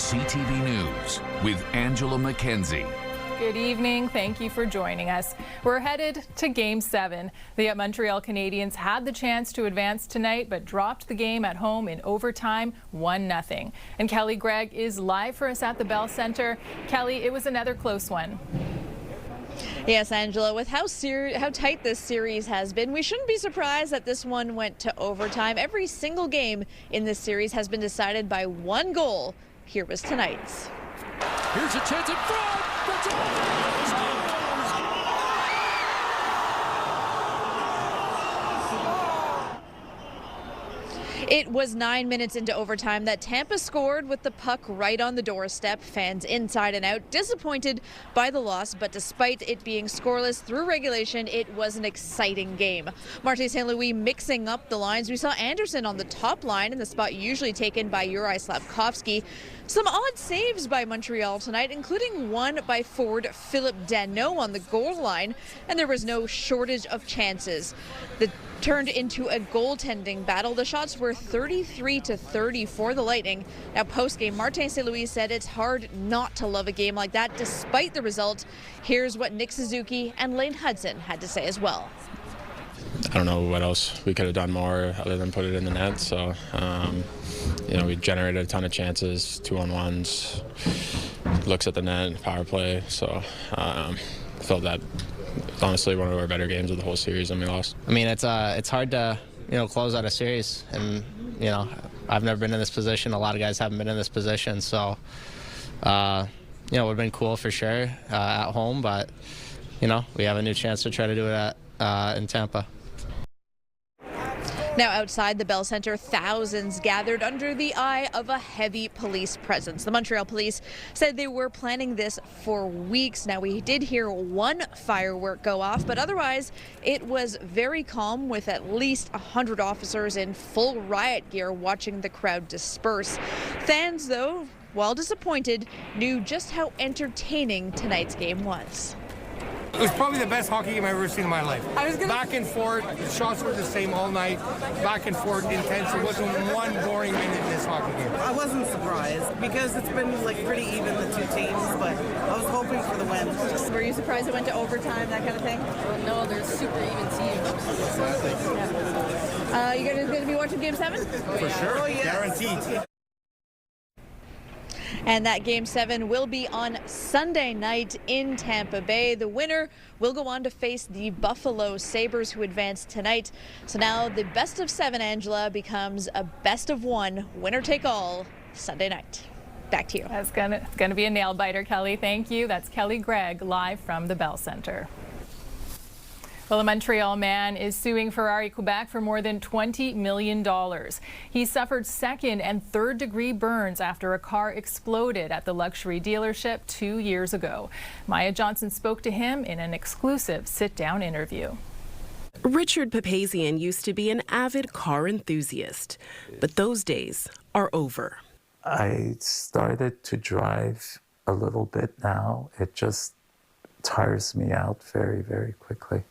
CTV News with Angela Mackenzie. Good evening. Thank you for joining us. We're headed to Game 7. The Montreal Canadiens had the chance to advance tonight, but dropped the game at home in overtime, 1-0. And Kelly Gregg is live for us at the Bell Centre. Kelly, it was another close one. Yes, Angela, with how tight this series has been, we shouldn't be surprised that this one went to overtime. Every single game in this series has been decided by one goal. Here was tonight's. Here's a chance in front. It was 9 minutes into overtime that Tampa scored with the puck right on the doorstep. Fans inside and out, disappointed by the loss, but despite it being scoreless through regulation, it was an exciting game. Martin St. Louis mixing up the lines. We saw Anderson on the top line in the spot usually taken by Juraj Slafkovsky. Some odd saves by Montreal tonight, including one by forward Philip Danault on the goal line, and there was no shortage of chances. That turned into a goaltending battle. The shots were 33-30 for the Lightning. Now, post-game, Martin St. Louis said it's hard not to love a game like that despite the result. Here's what Nick Suzuki and Lane Hudson had to say as well. I don't know what else we could have done more other than put it in the net. So, we generated a ton of chances, 2-on-1s, looks at the net, power play. So, felt that honestly one of our better games of the whole series, and we lost. I mean, it's hard to close out a series, and I've never been in this position. A lot of guys haven't been in this position, so it would have been cool for sure at home, but we have a new chance to try to do it in Tampa. Now outside the Bell Centre, thousands gathered under the eye of a heavy police presence. The Montreal police said they were planning this for weeks. Now, we did hear one firework go off, but otherwise it was very calm with at least 100 officers in full riot gear watching the crowd disperse. Fans, though, while disappointed, knew just how entertaining tonight's game was. It was probably the best hockey game I've ever seen in my life. Back and forth, the shots were the same all night, back and forth, intense. There wasn't one boring minute in this hockey game. I wasn't surprised because it's been pretty even, the two teams, but I was hoping for the win. Were you surprised it went to overtime, that kind of thing? Well, no, they're super even teams. Exactly. Yeah. You guys going to be watching Game 7? For sure, guaranteed. And that Game 7 will be on Sunday night in Tampa Bay. The winner will go on to face the Buffalo Sabres, who advanced tonight. So now the best of 7, Angela, becomes a best of 1, winner take all, Sunday night. Back to you. That's gonna be a nail biter, Kelly. Thank you. That's Kelly Gregg live from the Bell Centre. Well, a Montreal man is suing Ferrari Quebec for more than $20 million. He suffered second and third degree burns after a car exploded at the luxury dealership 2 years ago. Maya Johnson spoke to him in an exclusive sit-down interview. Richard Papazian used to be an avid car enthusiast, but those days are over. I started to drive a little bit now. It just tires me out very, very quickly.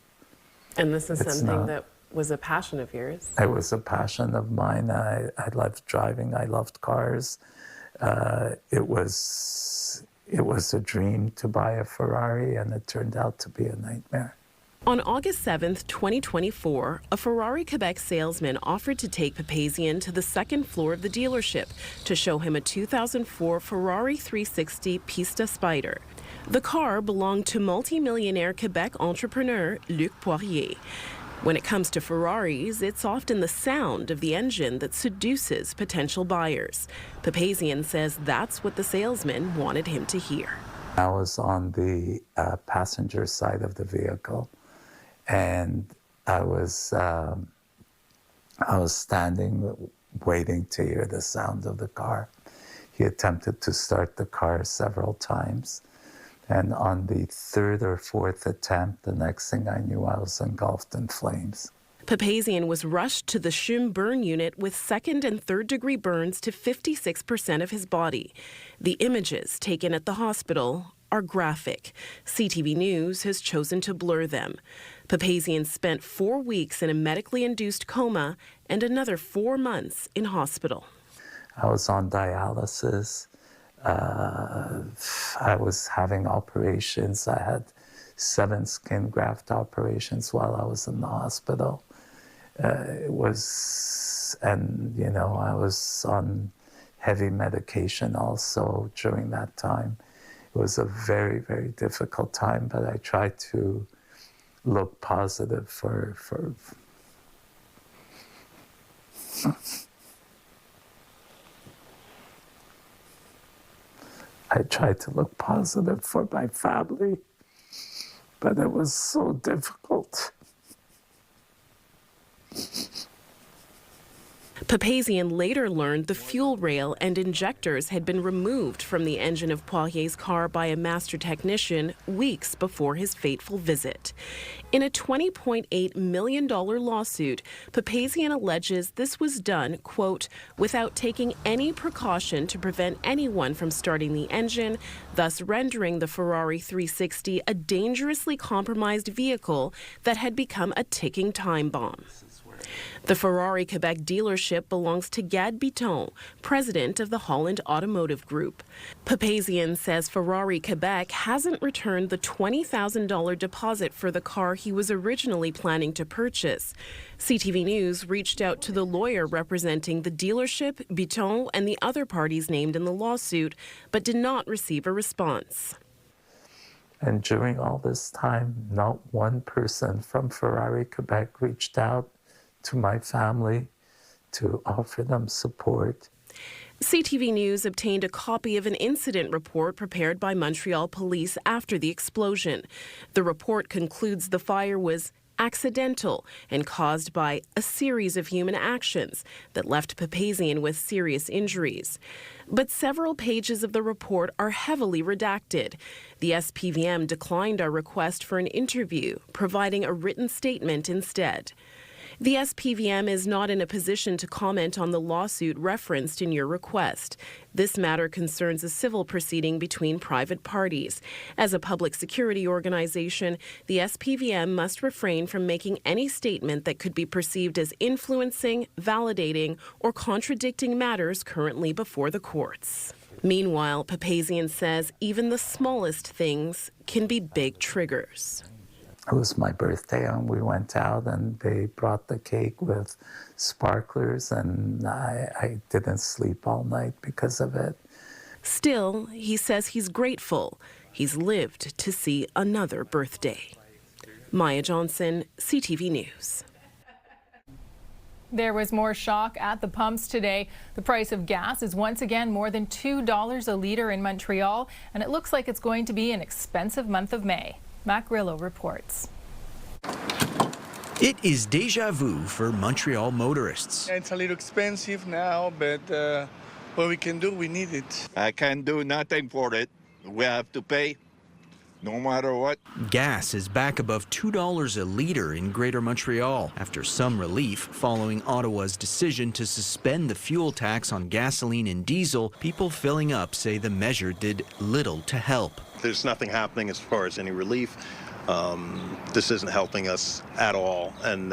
And this is something that was a passion of yours? It was a passion of mine. I loved driving. I loved cars. It was a dream to buy a Ferrari, and it turned out to be a nightmare. On August 7th, 2024, a Ferrari Quebec salesman offered to take Papazian to the second floor of the dealership to show him a 2004 Ferrari 360 Pista Spider. The car belonged to multi-millionaire Quebec entrepreneur Luc Poirier. When it comes to Ferraris, it's often the sound of the engine that seduces potential buyers. Papazian says that's what the salesman wanted him to hear. I was on the passenger side of the vehicle, and I was standing waiting to hear the sound of the car. He attempted to start the car several times. And on the third or fourth attempt, the next thing I knew, I was engulfed in flames. Papazian was rushed to the CHUM burn unit with second and third degree burns to 56% of his body. The images taken at the hospital are graphic. CTV News has chosen to blur them. Papazian spent 4 weeks in a medically induced coma and another 4 months in hospital. I was on dialysis. I was having operations. I had 7 skin graft operations while I was in the hospital. I was on heavy medication also during that time. It was a very, very difficult time, but I tried to look positive I tried to look positive for my family, but it was so difficult. Papazian later learned the fuel rail and injectors had been removed from the engine of Poirier's car by a master technician weeks before his fateful visit. In a $20.8 million lawsuit, Papazian alleges this was done, quote, without taking any precaution to prevent anyone from starting the engine, thus rendering the Ferrari 360 a dangerously compromised vehicle that had become a ticking time bomb. The Ferrari Quebec dealership belongs to Gad Biton, president of the Holland Automotive Group. Papazian says Ferrari Quebec hasn't returned the $20,000 deposit for the car he was originally planning to purchase. CTV News reached out to the lawyer representing the dealership, Biton, and the other parties named in the lawsuit, but did not receive a response. And during all this time, not one person from Ferrari Quebec reached out to my family to offer them support. CTV News obtained a copy of an incident report prepared by Montreal police after the explosion. The report concludes the fire was accidental and caused by a series of human actions that left Papazian with serious injuries. But several pages of the report are heavily redacted. The SPVM declined our request for an interview, providing a written statement instead. The SPVM is not in a position to comment on the lawsuit referenced in your request. This matter concerns a civil proceeding between private parties. As a public security organization, the SPVM must refrain from making any statement that could be perceived as influencing, validating, or contradicting matters currently before the courts. Meanwhile, Papazian says even the smallest things can be big triggers. It was my birthday, and we went out, and they brought the cake with sparklers, and I didn't sleep all night because of it. Still, he says he's grateful he's lived to see another birthday. Maya Johnson, CTV News. There was more shock at the pumps today. The price of gas is once again more than $2 a litre in Montreal, and it looks like it's going to be an expensive month of May. Matt Grillo reports. It is déjà vu for Montreal motorists. It's a little expensive now, but what we can do, we need it. I can't do nothing for it. We have to pay, no matter what. Gas is back above $2 a litre in Greater Montreal after some relief following Ottawa's decision to suspend the fuel tax on gasoline and diesel. People filling up say the measure did little to help. There's nothing happening as far as any relief. This isn't helping us at all, and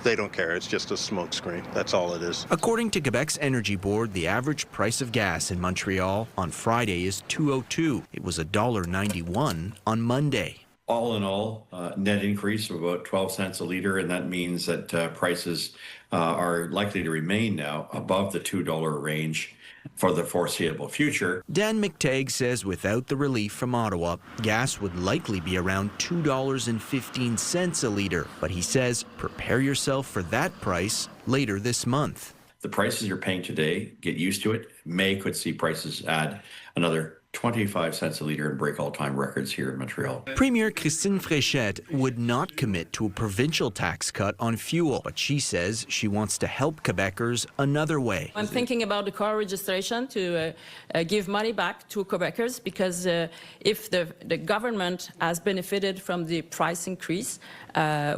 they don't care. It's just a smokescreen. That's all it is. According to Quebec's Energy Board, the average price of gas in Montreal on Friday is $2.02. It was $1.91 on Monday. All in all, net increase of about 12 cents a litre, and that means that prices are likely to remain now above the $2 range for the foreseeable future. Dan McTagg says without the relief from Ottawa, gas would likely be around $2.15 a litre. But he says prepare yourself for that price later this month. The prices you're paying today, get used to it. May could see prices add another 25 cents a litre and break all-time records here in Montreal. Premier Christine Fréchette would not commit to a provincial tax cut on fuel, but she says she wants to help Quebecers another way. I'm thinking about the car registration to give money back to Quebecers because if the government has benefited from the price increase,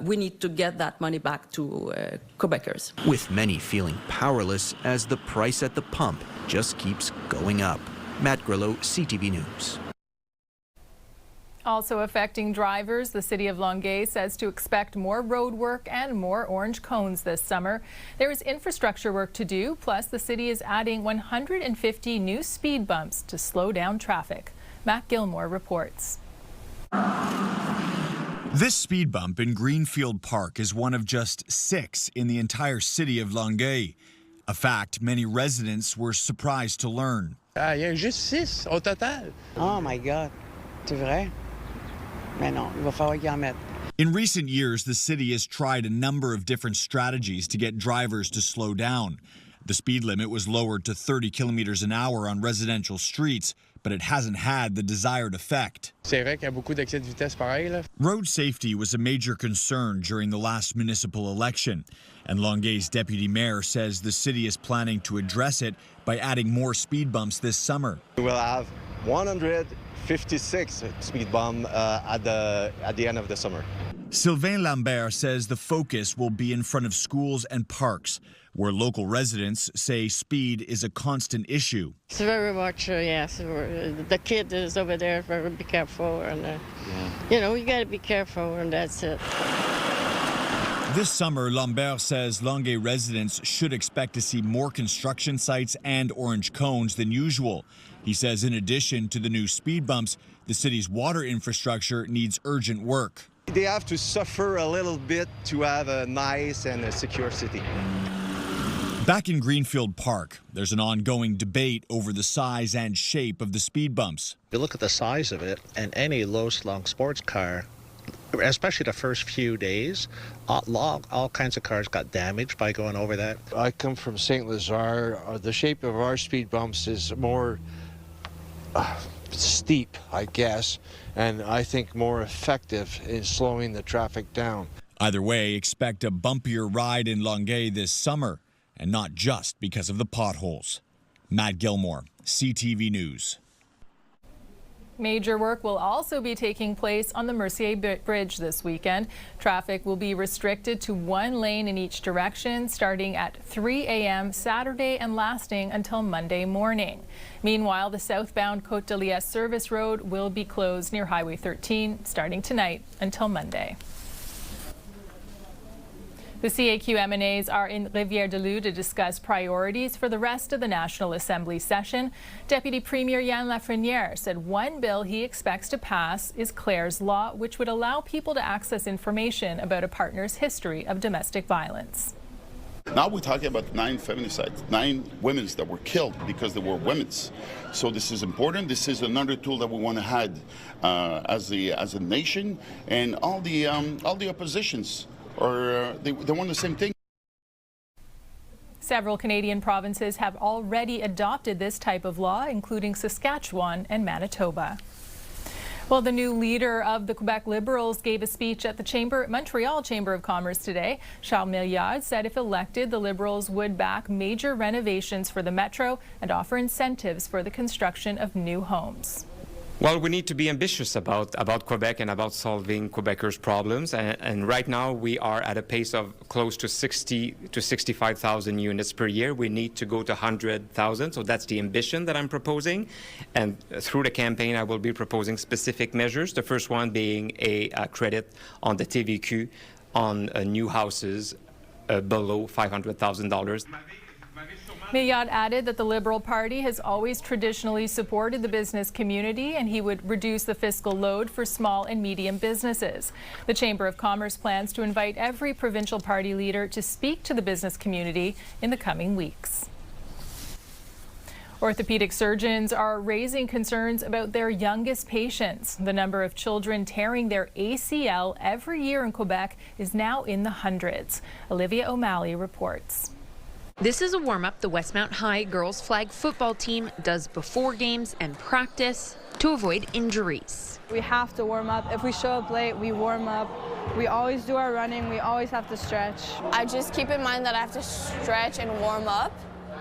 we need to get that money back to Quebecers. With many feeling powerless as the price at the pump just keeps going up. Matt Grillo, CTV News. Also affecting drivers, the city of Longueuil says to expect more road work and more orange cones this summer. There is infrastructure work to do, plus the city is adding 150 new speed bumps to slow down traffic. Matt Gilmore reports. This speed bump in Greenfield Park is one of just 6 in the entire city of Longueuil. A fact many residents were surprised to learn. Il y a juste 6 au total. Oh my God, c'est vrai? Mais non, il va falloir qu'il en mette. In recent years, the city has tried a number of different strategies to get drivers to slow down. The speed limit was lowered to 30 kilometers an hour on residential streets, but it hasn't had the desired effect. C'est vrai qu'il y a beaucoup d'excès de vitesse pareil, là. Road safety was a major concern during the last municipal election, and Longueuil's deputy mayor says the city is planning to address it by adding more speed bumps this summer. We will have 156 speed bumps at the end of the summer. Sylvain Lambert says the focus will be in front of schools and parks, where local residents say speed is a constant issue. It's very much, yes. The kid is over there, very be careful. And, you know, you got to be careful, and that's it. This summer, Lambert says Longueuil residents should expect to see more construction sites and orange cones than usual. He says in addition to the new speed bumps, the city's water infrastructure needs urgent work. They have to suffer a little bit to have a nice and a secure city. Back in Greenfield Park, there's an ongoing debate over the size and shape of the speed bumps. You look at the size of it, and any low-slung sports car, especially the first few days, all kinds of cars got damaged by going over that. I come from St. Lazare. The shape of our speed bumps is more steep, I guess, and I think more effective in slowing the traffic down. Either way, expect a bumpier ride in Longueuil this summer, and not just because of the potholes. Matt Gilmore, CTV News. Major work will also be taking place on the Mercier Bridge this weekend. Traffic will be restricted to one lane in each direction starting at 3 a.m. Saturday and lasting until Monday morning. Meanwhile, the southbound Côte de Liesse service road will be closed near Highway 13 starting tonight until Monday. The CAQ MNAs are in Rivière-du-Loup to discuss priorities for the rest of the National Assembly session. Deputy Premier Yann Lafrenière said one bill he expects to pass is Claire's Law, which would allow people to access information about a partner's history of domestic violence. Now we're talking about 9 feminicides, 9 women that were killed because they were women. So this is important. This is another tool that we want to have as a nation, and all the oppositions. They want the same thing. Several Canadian provinces have already adopted this type of law, including Saskatchewan and Manitoba. Well, the new leader of the Quebec Liberals gave a speech at the Montreal Chamber of Commerce today. Charles Milliard said if elected, the Liberals would back major renovations for the Metro and offer incentives for the construction of new homes. Well, we need to be ambitious about Quebec and about solving Quebecers' problems. And right now we are at a pace of close to 60,000 to 65,000 units per year. We need to go to 100,000. So that's the ambition that I'm proposing. And through the campaign, I will be proposing specific measures. The first one being a credit on the TVQ on new houses below $500,000. Milliard added that the Liberal Party has always traditionally supported the business community and he would reduce the fiscal load for small and medium businesses. The Chamber of Commerce plans to invite every provincial party leader to speak to the business community in the coming weeks. Orthopedic surgeons are raising concerns about their youngest patients. The number of children tearing their ACL every year in Quebec is now in the hundreds. Olivia O'Malley reports. This is a warm-up the Westmount High girls flag football team does before games and practice to avoid injuries. We have to warm up. If we show up late, we warm up. We always do our running. We always have to stretch. I just keep in mind that I have to stretch and warm up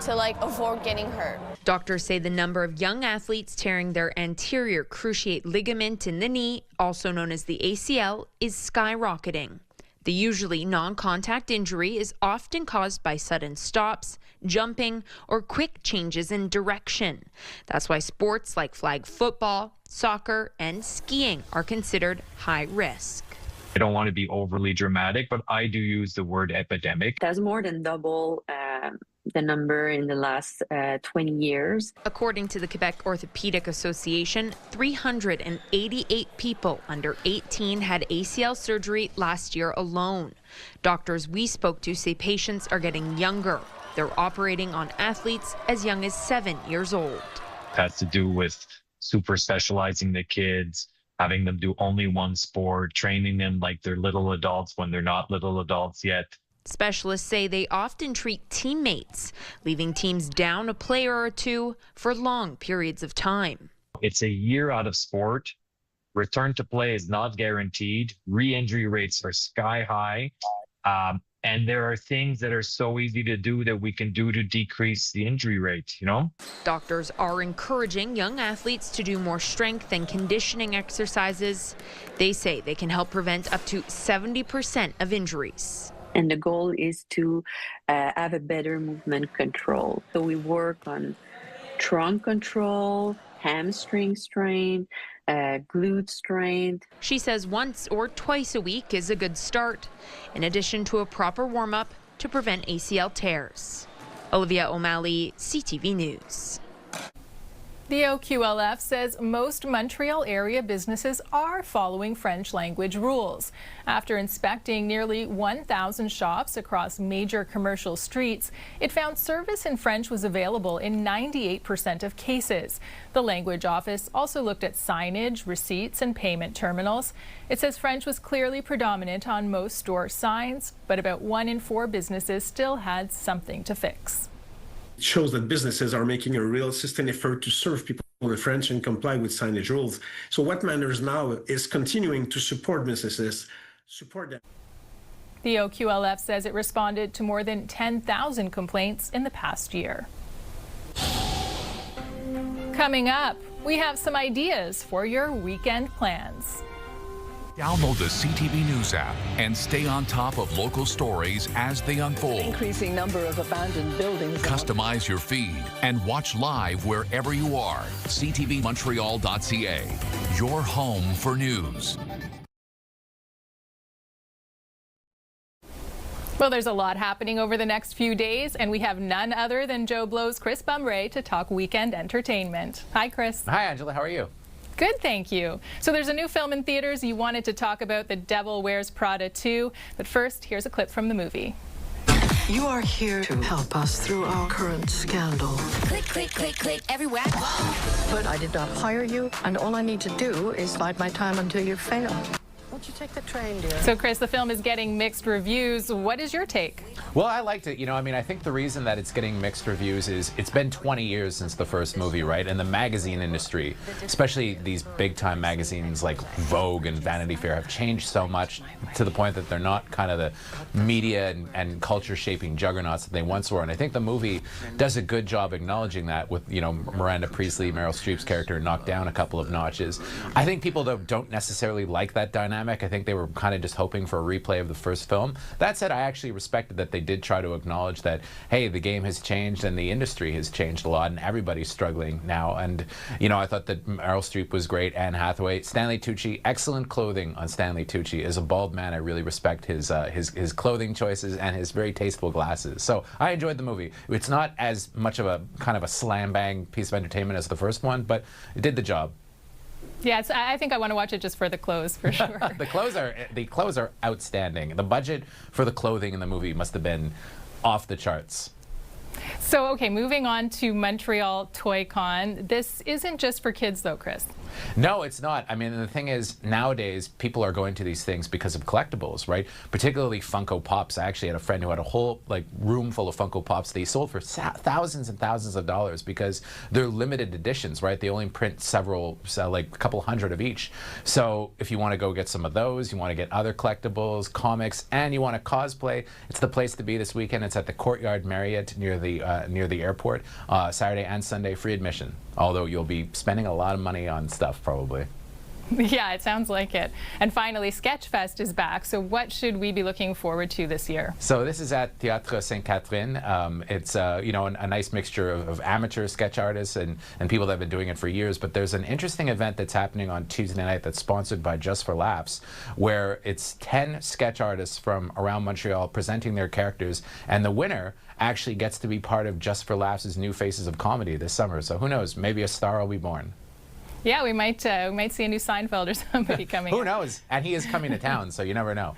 to avoid getting hurt. Doctors say the number of young athletes tearing their anterior cruciate ligament in the knee, also known as the ACL, is skyrocketing. The usually non-contact injury is often caused by sudden stops, jumping, or quick changes in direction. That's why sports like flag football, soccer, and skiing are considered high risk. I don't want to be overly dramatic, but I do use the word epidemic. That's more than double the number in the last 20 years. According to the Quebec Orthopedic Association, 388 people under 18 had ACL surgery last year alone. Doctors we spoke to say patients are getting younger. They're operating on athletes as young as 7 years old. It has to do with super specializing the kids, having them do only one sport, training them like they're little adults when they're not little adults yet. Specialists say they often treat teammates, leaving teams down a player or two for long periods of time. It's a year out of sport. Return to play is not guaranteed. Re-injury rates are sky high. And there are things that are so easy to do that we can do to decrease the injury rate, you know? Doctors are encouraging young athletes to do more strength and conditioning exercises. They say they can help prevent up to 70% of injuries. And the goal is to have a better movement control. So we work on trunk control, hamstring strength, glute strength. She says once or twice a week is a good start, in addition to a proper warm-up to prevent ACL tears. Olivia O'Malley, CTV News. The OQLF says most Montreal area businesses are following French language rules. After inspecting nearly 1,000 shops across major commercial streets, it found service in French was available in 98% of cases. The language office also looked at signage, receipts, and payment terminals. It says French was clearly predominant on most store signs, but about 1 in 4 businesses still had something to fix. It shows that businesses are making a real sustained effort to serve people in French and comply with signage rules. So what matters now is continuing to support businesses, support them. The OQLF says it responded to more than 10,000 complaints in the past year. Coming up, we have some ideas for your weekend plans. Download the CTV News app and stay on top of local stories as they unfold. Increasing number of abandoned buildings. Customize your feed and watch live wherever you are. CTVMontreal.ca, your home for news. Well, there's a lot happening over the next few days, and we have none other than Joe Blow's Chris Bumray to talk weekend entertainment. Hi, Chris. Hi, Angela. How are you? Good, thank you. So there's a new film in theaters. You wanted to talk about The Devil Wears Prada 2, but first, here's a clip from the movie. You are here to help us through our current scandal. Click, click, click, click, everywhere. But I did not hire you, and all I need to do is bide my time until you fail. Won't you take the train, dear? So, Chris, the film is getting mixed reviews. What is your take? Well, I liked it. You know, I mean, I think the reason that it's getting mixed reviews is it's been 20 years since the first movie, right? And the magazine industry, especially these big-time magazines like Vogue and Vanity Fair, have changed so much to the point that they're not kind of the media and culture-shaping juggernauts that they once were. And I think the movie does a good job acknowledging that with, you know, Miranda Priestley, Meryl Streep's character, knocked down a couple of notches. I think people don't necessarily like that dynamic. I think they were kind of just hoping for a replay of the first film. That said, I actually respected that they did try to acknowledge that, hey, the game has changed and the industry has changed a lot and everybody's struggling now. And, you know, I thought that Meryl Streep was great, Anne Hathaway, Stanley Tucci, excellent clothing on Stanley Tucci. As a bald man, I really respect his clothing choices and his very tasteful glasses. So I enjoyed the movie. It's not as much of a kind of a slam bang piece of entertainment as the first one, but it did the job. Yeah, I think I want to watch it just for the clothes, for sure. The clothes are outstanding. The budget for the clothing in the movie must have been off the charts. So, okay, moving on to Montreal Toy Con. This isn't just for kids, though, Chris. No, it's not. I mean, the thing is, nowadays, people are going to these things because of collectibles, right? Particularly Funko Pops. I actually had a friend who had a whole room full of Funko Pops they sold for thousands and thousands of dollars because they're limited editions, right? They only print several, like a couple hundred of each. So if you want to go get some of those, you want to get other collectibles, comics, and you want to cosplay, it's the place to be this weekend. It's at the Courtyard Marriott near the airport, Saturday and Sunday, free admission. Although you'll be spending a lot of money on stuff, probably. Yeah, it sounds like it. And finally, Sketchfest is back. So what should we be looking forward to this year? So this is at Théâtre Sainte-Catherine. It's you know, a nice mixture of amateur sketch artists and people that have been doing it for years. But there's an interesting event that's happening on Tuesday night that's sponsored by Just for Laughs, where it's 10 sketch artists from around Montreal presenting their characters, and the winner actually gets to be part of Just for Laughs' New Faces of Comedy this summer. So who knows? Maybe a star will be born. Yeah, we might see a new Seinfeld or somebody coming. Who knows? And he is coming to town, so you never know.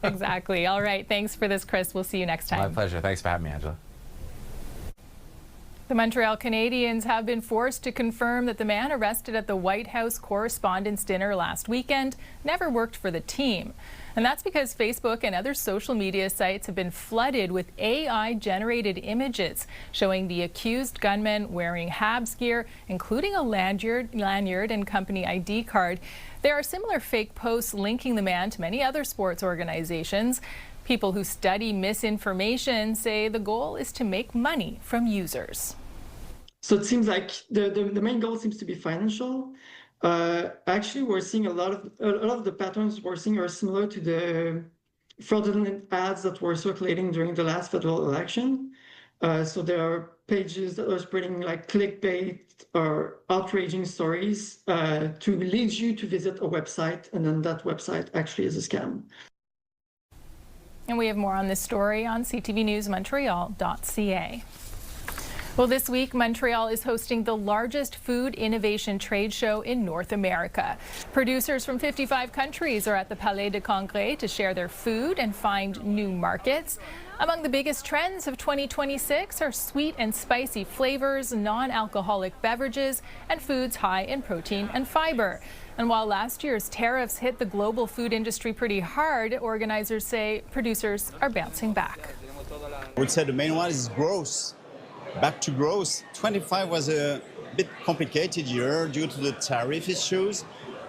Exactly. All right. Thanks for this, Chris. We'll see you next time. My pleasure. Thanks for having me, Angela. The Montreal Canadiens have been forced to confirm that the man arrested at the White House Correspondents' Dinner last weekend never worked for the team. And that's because Facebook and other social media sites have been flooded with AI-generated images showing the accused gunman wearing Habs gear, including a lanyard and company ID card. There are similar fake posts linking the man to many other sports organizations. People who study misinformation say the goal is to make money from users. So it seems like the main goal seems to be financial. Actually, we're seeing a lot of the patterns we're seeing are similar to the fraudulent ads that were circulating during the last federal election. So there are pages that are spreading like clickbait or outraging stories to lead you to visit a website, and then that website actually is a scam. And we have more on this story on ctvnewsmontreal.ca. Well, this week, Montreal is hosting the largest food innovation trade show in North America. Producers from 55 countries are at the Palais de Congrès to share their food and find new markets. Among the biggest trends of 2026 are sweet and spicy flavors, non-alcoholic beverages, and foods high in protein and fiber. And while last year's tariffs hit the global food industry pretty hard, organizers say producers are bouncing back. I would say the main one is growth. Back to growth. 25 was a bit complicated year due to the tariff issues.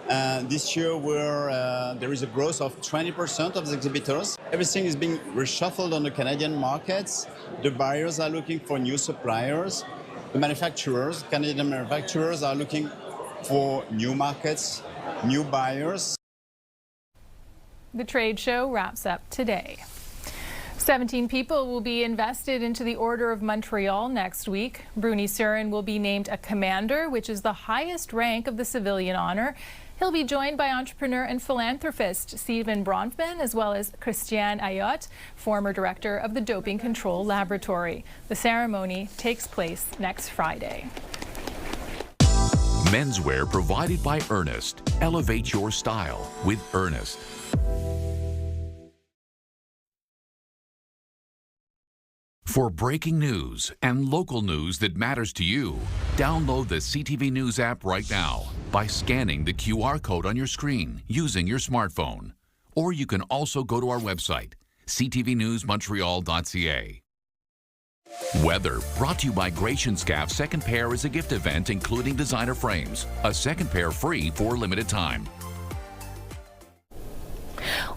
This year there is a growth of 20% of the exhibitors. Everything is being reshuffled on the Canadian markets. The buyers are looking for new suppliers. The manufacturers, Canadian manufacturers, are looking for new markets, new buyers. The trade show wraps up today. 17 people will be invested into the Order of Montreal next week. Bruni Surin will be named a commander, which is the highest rank of the civilian honor. He'll be joined by entrepreneur and philanthropist Stephen Bronfman, as well as Christiane Ayotte, former director of the Doping Control Laboratory. The ceremony takes place next Friday. Menswear provided by Ernest. Elevate your style with Ernest. For breaking news and local news that matters to you, download the CTV News app right now by scanning the QR code on your screen using your smartphone. Or you can also go to our website, ctvnewsmontreal.ca. Weather brought to you by Gratian Scaff. Second pair is a gift event including designer frames. A second pair free for a limited time.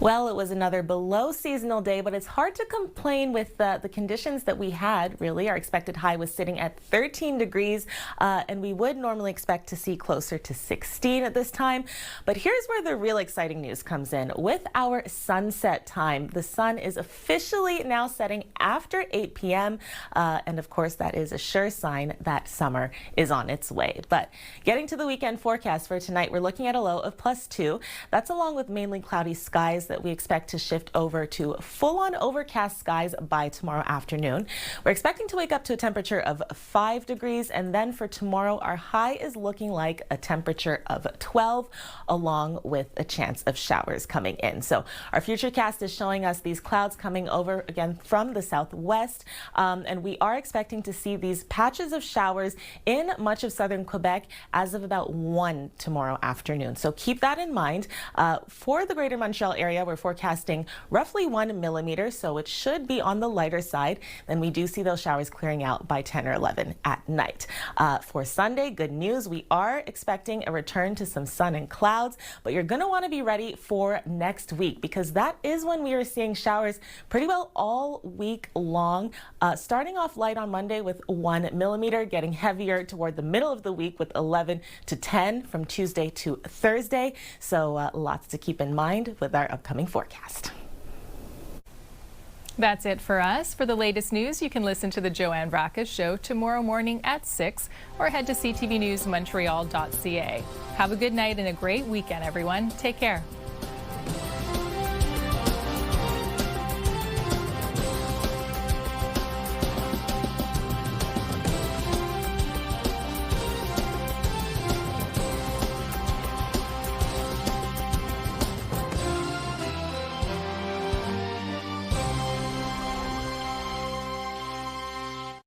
Well, it was another below seasonal day, but it's hard to complain with the conditions that we had, really. Our expected high was sitting at 13 degrees, and we would normally expect to see closer to 16 at this time. But here's where the real exciting news comes in. With our sunset time, the sun is officially now setting after 8 p.m., and of course, that is a sure sign that summer is on its way. But getting to the weekend forecast for tonight, we're looking at a low of +2. That's along with mainly cloudy skies that we expect to shift over to full-on overcast skies by tomorrow afternoon. We're expecting to wake up to a temperature of 5 degrees, and then for tomorrow, our high is looking like a temperature of 12, along with a chance of showers coming in. So our futurecast is showing us these clouds coming over again from the southwest, and we are expecting to see these patches of showers in much of southern Quebec as of about 1 tomorrow afternoon. So keep that in mind. For the greater Montreal Montreal area, we're forecasting roughly 1 millimeter, so it should be on the lighter side. Then we do see those showers clearing out by 10 or 11 at night. For Sunday, good news, we are expecting a return to some sun and clouds, but you're going to want to be ready for next week because that is when we are seeing showers pretty well all week long. Starting off light on Monday with 1 millimeter, getting heavier toward the middle of the week with 11 to 10 from Tuesday to Thursday. So lots to keep in mind with our upcoming forecast. That's it for us. For the latest news, you can listen to the Joanne Bracas Show tomorrow morning at 6 or head to ctvnewsmontreal.ca. Have a good night and a great weekend, everyone. Take care.